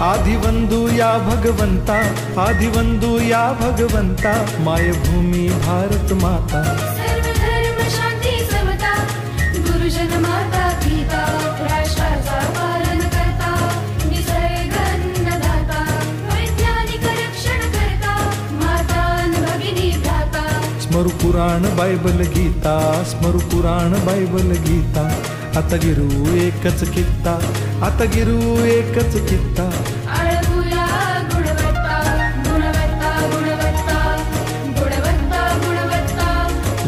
आदिवंदू या भगवंता, आदिवंदू या भगवंता, मायभूमी भारत माता। सर्वधर्म शांती समता, गुरुजन माता पिता, राष्ट्राचा पालन करता, निसर्ग अन्नदाता, वैज्ञानिक रक्षण करता, माता अन भगिनी भ्राता। स्मरू पुराण बायबल गीता, स्मरू पुराण बायबल गीता, आता गिरू एकच कित्ता, आता गिरू एकच कित्ता। आळवूया गुणवत्ता, गुणवत्ता, गुणवत्ता, गुणवत्ता, गुणवत्ता,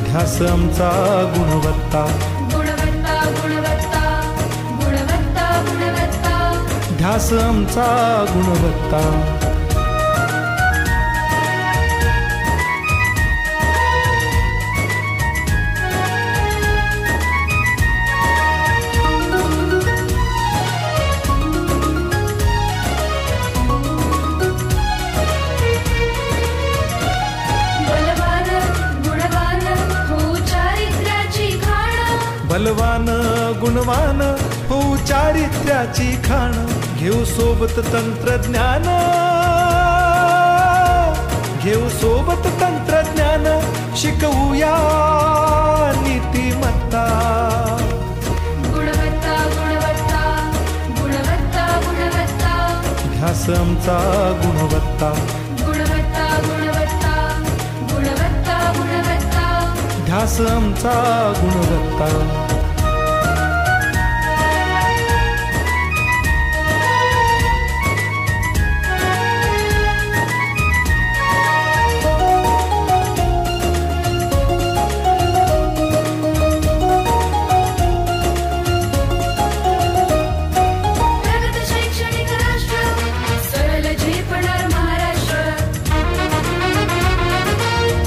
ध्यास आमचा गुणवत्ता, गुणवत्ता, गुणवत्ता, गुणवत्ता, गुणवत्ता, ध्यास आमचा गुणवत्ता। बलवान गुणवान हो चारित्र्याची खाण, घेऊ सोबत तंत्रज्ञान, घेऊ सोबत तंत्रज्ञान, शिकवूया नीतिमत्ता। गुणवत्ता, गुणवत्ता, गुणवत्ता, गुणवत्ता, ध्यास आमचा गुणवत्ता, गुणवत्ता, गुणवत्ता, गुणवत्ता, गुणवत्ता, ध्यास आमचा गुणवत्ता।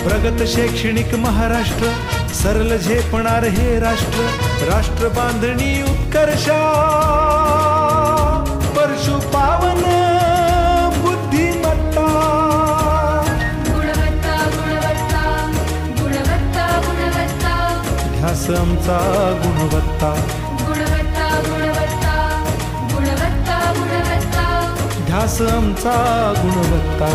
प्रगत शैक्षणिक महाराष्ट्र, सरल झेपणार हे राष्ट्र, राष्ट्र बांधणी उत्कर्षा, परशु पावन बुद्धिमत्ता। गुणवत्ता, गुणवत्ता, गुणवत्ता, गुणवत्ता, ध्यास आमचा गुणवत्ता, गुणवत्ता, गुणवत्ता, गुणवत्ता, गुणवत्ता, ध्यास आमचा गुणवत्ता।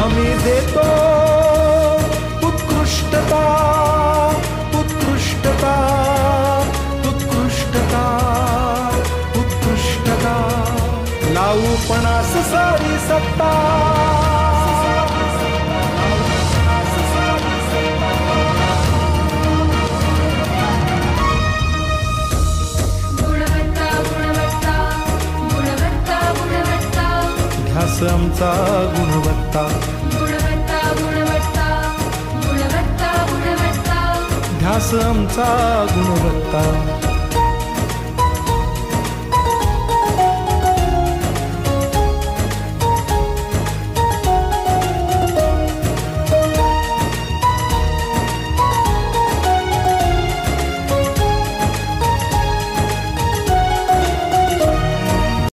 आम्ही देतो उत्कृष्टता, उत्कृष्टता, उत्कृष्टता, उत्कृष्टता, लावू पणास सारी सत्ता। गुणवत्ता, गुणवत्ता, गुणवत्ता, गुणवत्ता, ध्यास आमचा गुणवत्ता, गुणवत्ता, गुणवत्ता, गुणवत्ता, गुणवत्ता, ध्यास आमचा गुणवत्ता।